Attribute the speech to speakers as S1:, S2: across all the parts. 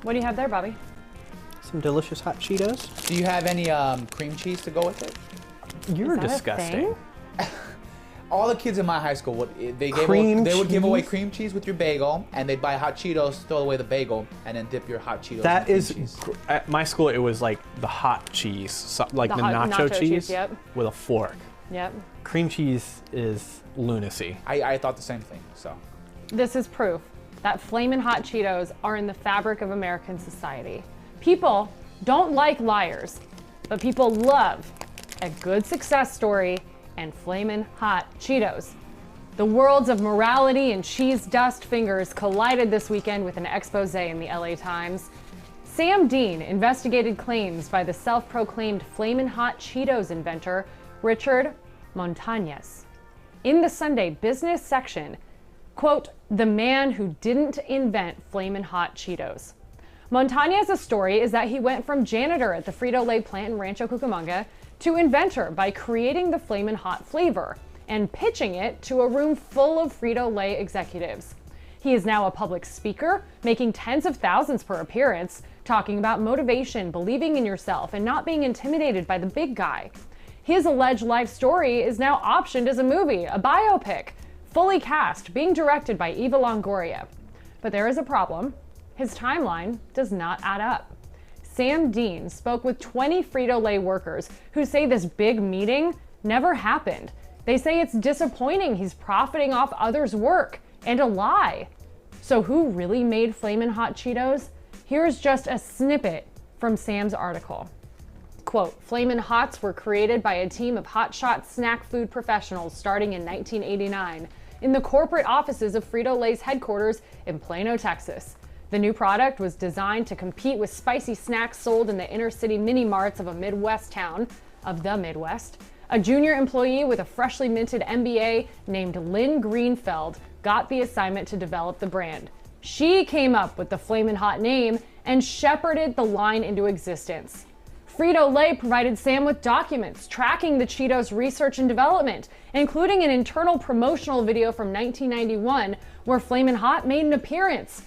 S1: What do you have there, Bobby?
S2: Some delicious hot Cheetos.
S3: Do you have any cream cheese to go with it?
S2: You're
S1: Is that a
S2: disgusting.
S1: thing?
S3: All the kids in my high school would they would give away cream cheese with your bagel, and they'd buy hot Cheetos, throw away the bagel, and then dip your hot Cheetos.
S2: That
S3: in
S2: is,
S3: cream cheese.
S2: at my school, it was like the hot cheese, like
S1: The
S2: the
S1: hot
S2: nacho
S1: nacho
S2: cheese
S1: cheese, yep.
S2: with a fork.
S1: Yep.
S2: Cream cheese is lunacy.
S3: I thought the same thing. So
S1: This is proof that Flamin' Hot Cheetos are in the fabric of American society. People don't like liars, but people love a good success story and Flamin' Hot Cheetos. The worlds of morality and cheese dust fingers collided this weekend with an expose in the LA Times. Sam Dean investigated claims by the self-proclaimed Flamin' Hot Cheetos inventor, Richard Montañez. In the Sunday business section, quote, the man who didn't invent Flamin' Hot Cheetos. Montañez's story is that he went from janitor at the Frito-Lay plant in Rancho Cucamonga to inventor by creating the Flamin' Hot flavor and pitching it to a room full of Frito-Lay executives. He is now a public speaker, making tens of thousands per appearance, talking about motivation, believing in yourself, and not being intimidated by the big guy. His alleged life story is now optioned as a movie, a biopic, fully cast, being directed by Eva Longoria. But there is a problem. His timeline does not add up. Sam Dean spoke with 20 Frito-Lay workers who say this big meeting never happened. They say it's disappointing he's profiting off others' work and a lie. So who really made Flamin' Hot Cheetos? Here's just a snippet from Sam's article. Quote, Flamin' Hots were created by a team of hotshot snack food professionals starting in 1989 in the corporate offices of Frito-Lay's headquarters in Plano, Texas. The new product was designed to compete with spicy snacks sold in the inner city mini marts of a Midwest town of the Midwest. A junior employee with a freshly minted MBA named Lynn Greenfeld got the assignment to develop the brand. She came up with the Flamin' Hot name and shepherded the line into existence. Frito-Lay provided Sam with documents tracking the Cheetos research and development, including an internal promotional video from 1991 where Flamin' Hot made an appearance.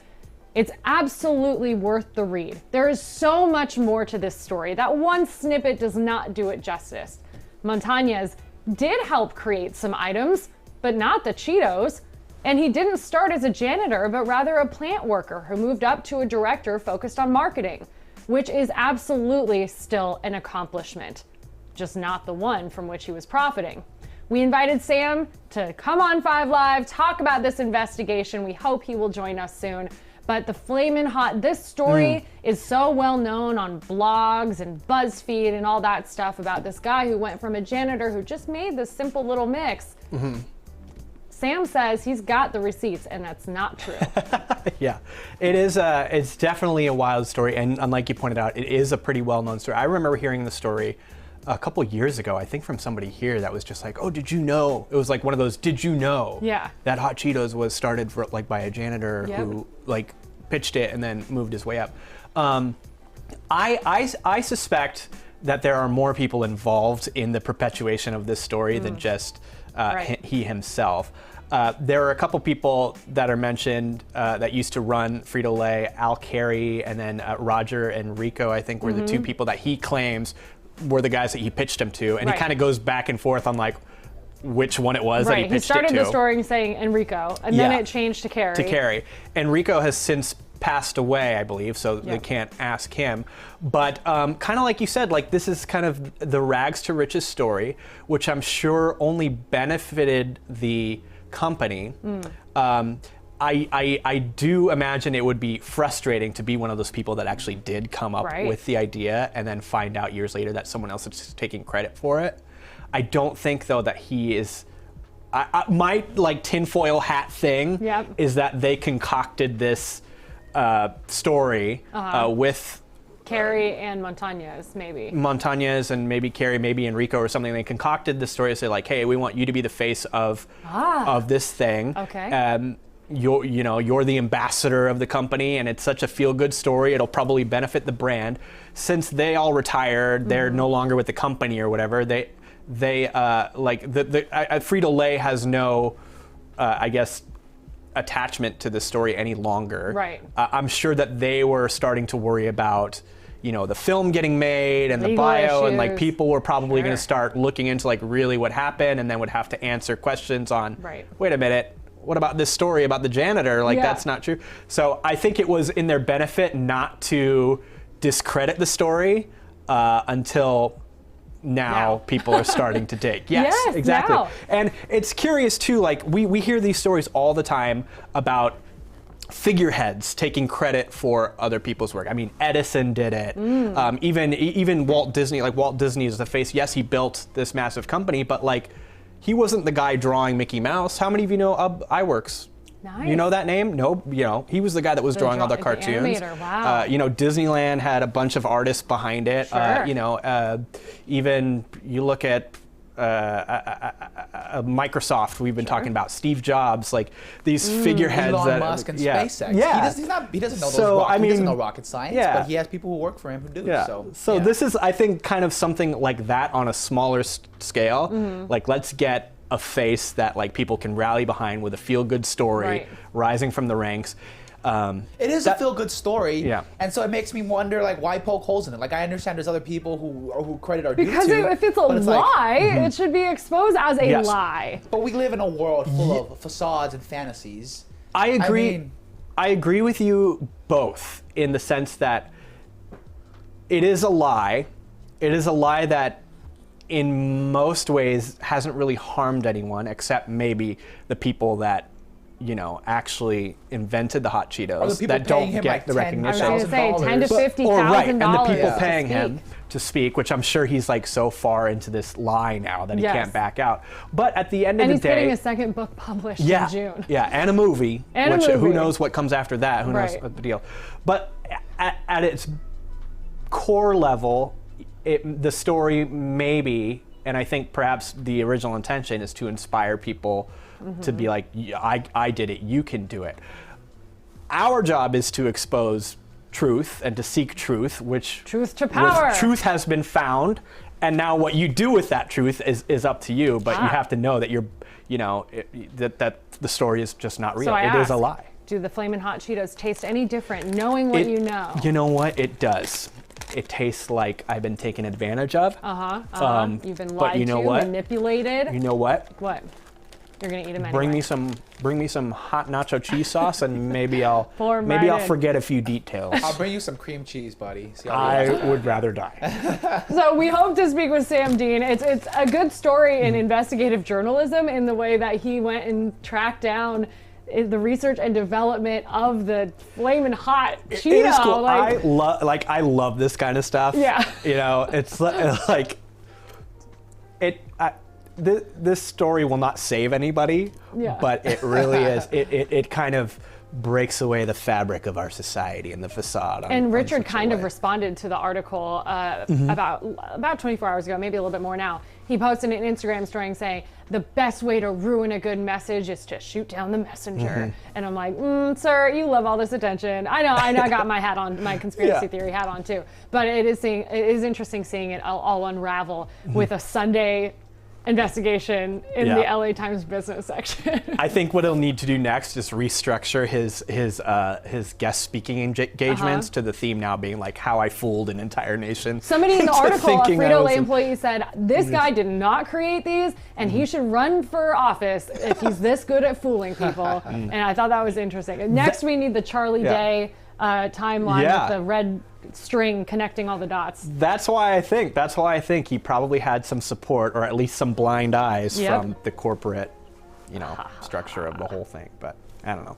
S1: It's absolutely worth the read. There is so much more to this story. That one snippet does not do it justice. Montañez did help create some items, but not the Cheetos. And he didn't start as a janitor, but rather a plant worker who moved up to a director focused on marketing, which is absolutely still an accomplishment, just not the one from which he was profiting. We invited Sam to come on 5 Live, talk about this investigation. We hope he will join us soon. But the Flamin' Hot, this story is so well known on blogs and BuzzFeed and all that stuff about this guy who went from a janitor who just made this simple little mix. Sam says he's got the receipts, and that's not true.
S2: Yeah, it is. It's definitely a wild story, and unlike you pointed out, it is a pretty well-known story. I remember hearing the story a couple years ago, I think from somebody here that was just like, oh, did you know? It was like one of those, did you know?
S1: Yeah.
S2: That Hot Cheetos was started by a janitor who pitched it and then moved his way up. I suspect that there are more people involved in the perpetuation of this story than just he himself. There are a couple people that are mentioned that used to run Frito-Lay, Al Carey, and then Roger and Rico, I think, were the two people that he claims were the guys that he pitched him to. And he kind of goes back and forth on like which one it was that he pitched it to.
S1: He started the story saying Enrico, and then it changed to Carey.
S2: To Carey. Enrico has since passed away, I believe, so they can't ask him. But kind of like you said, like this is kind of the rags to riches story, which I'm sure only benefited the company. I do imagine it would be frustrating to be one of those people that actually did come up with the idea and then find out years later that someone else is taking credit for it. I don't think, though, that he is. My like tinfoil hat thing is that they concocted this story with
S1: Carey and Montañez, maybe.
S2: Montañez and maybe Carey, maybe Enrico or something. They concocted the story to say like, hey, we want you to be the face of this thing.
S1: Okay.
S2: You're the ambassador of the company, and it's such a feel-good story. It'll probably benefit the brand. Since they all retired, they're no longer with the company or whatever. Frito-Lay has no, I guess, attachment to the story any longer.
S1: Right.
S2: I'm sure that they were starting to worry about, you know, the film getting made and the
S1: Legal
S2: bio, and like
S1: issues.
S2: people were probably going
S1: Sure.
S2: to start looking into like really what happened, and then would have to answer questions on,
S1: Right.
S2: wait a minute, what about this story about the janitor? Like
S1: Yeah.
S2: that's not true. So I think it was in their benefit not to discredit the story until now people are starting to dig. Yes,
S1: Yes,
S2: exactly.
S1: now.
S2: And it's curious too, like we hear these stories all the time about figureheads taking credit for other people's work. I mean, Edison did it. Even Walt Disney, like Walt Disney is the face. Yes, he built this massive company, but like he wasn't the guy drawing Mickey Mouse. How many of you know iWorks?
S1: Nice.
S2: You know that name? No, you know, he was the guy that was drawing all the
S1: the
S2: cartoons.
S1: animator, wow.
S2: You know, Disneyland had a bunch of artists behind it.
S1: Sure.
S2: You know, even you look at Microsoft, we've been talking about Steve Jobs, like these figureheads.
S3: Elon Musk and
S2: yeah,
S3: SpaceX.
S2: Yeah.
S3: He doesn't know
S2: So, I
S3: he doesn't
S2: mean,
S3: know rocket science,
S2: yeah.
S3: but he has people who work for him who do.
S2: Yeah. So
S3: yeah.
S2: this is, I think, kind of something like that on a smaller scale. Like, let's get a face that like people can rally behind with a feel-good story,
S1: Right.
S2: rising from the ranks.
S3: It is a feel-good story,
S2: Yeah.
S3: and so it makes me wonder, like, why poke holes in it? Like, I understand there's other people who credit are
S1: Because
S3: due to,
S1: if it's a
S3: but like,
S1: lie, it should be exposed as a
S2: Yes.
S1: lie.
S3: but we live in a world full of facades and fantasies.
S2: I agree.
S3: mean-
S2: I agree with you both in the sense that it is a lie. It is a lie that in most ways hasn't really harmed anyone except maybe the people that, you know, actually invented the hot Cheetos
S3: Or the people
S2: that
S3: paying
S2: don't
S3: him
S2: get
S3: like
S2: the
S3: $10,000.
S2: recognition.
S1: I was gonna say 10 to
S3: But-
S1: 50,000
S2: Or right, and the people
S1: dollars to
S2: paying
S1: speak.
S2: him to speak, which I'm sure he's like so far into this lie now that he
S1: Yes.
S2: can't back out. But at the end
S1: And
S2: of
S1: he's
S2: the day,
S1: getting a second book published
S2: yeah,
S1: in June.
S2: yeah, and a movie,
S1: And a
S2: which who
S1: movie.
S2: knows what comes after that? Who knows
S1: Right.
S2: what the deal? But at its core level, the story maybe, and I think perhaps the original intention is to inspire people to be like, yeah, I did it, you can do it. Our job is to expose truth and to seek truth, which
S1: Truth to power.
S2: truth has been found, and now what you do with that truth is up to you. But you
S1: Ah.
S2: have to know that that the story is just not real.
S1: So I
S2: It is a
S1: ask,
S2: lie.
S1: Do the Flamin' Hot Cheetos taste any different knowing what you know?
S2: You know what? It does. It tastes like I've been taken advantage of.
S1: You've been
S2: but
S1: lied
S2: you know
S1: to,
S2: what?
S1: manipulated.
S2: You know what?
S1: What? You're gonna eat them anyway.
S2: Bring me some hot nacho cheese sauce, and maybe I'll
S1: Pour 'em
S2: maybe
S1: right
S2: I'll
S1: in.
S2: forget a few details.
S3: I'll bring you some cream cheese, buddy. See how
S2: I
S3: you like
S2: would rather die.
S1: So we hope to speak with Sam Dean. It's a good story in investigative journalism in the way that he went and tracked down the research and development of the Flamin' Hot Cheeto.
S2: It is cool.
S1: Like,
S2: I love this kind of stuff.
S1: Yeah.
S2: You know, it's like this story will not save anybody,
S1: Yeah.
S2: but it really is. It kind of breaks away the fabric of our society and the facade.
S1: and Richard kind of
S3: way.
S1: responded to the article about 24 hours ago, maybe a little bit more now. He posted an Instagram story saying, the best way to ruin a good message is to shoot down the messenger. And I'm like, sir, you love all this attention. I know I got my hat on, my conspiracy
S2: Yeah.
S1: theory hat on too. But it is interesting seeing it all unravel with a Sunday investigation in the
S2: Yeah.
S1: LA Times business section.
S2: I think what he'll need to do next is restructure his guest speaking engagements to the theme now being like how I fooled an entire nation.
S1: Somebody in the
S2: into
S1: article, a
S2: thinking I
S1: Frito-Lay
S2: was
S1: employee said, this guy did not create these, and he should run for office if he's this good at fooling people. And I thought that was interesting. Next, we need the Charlie
S2: Yeah.
S1: Day timeline
S2: Yeah.
S1: with the red string connecting all the dots.
S2: That's why I think he probably had some support, or at least some blind eyes
S1: Yep.
S2: from the corporate, structure of the whole thing. But I don't know.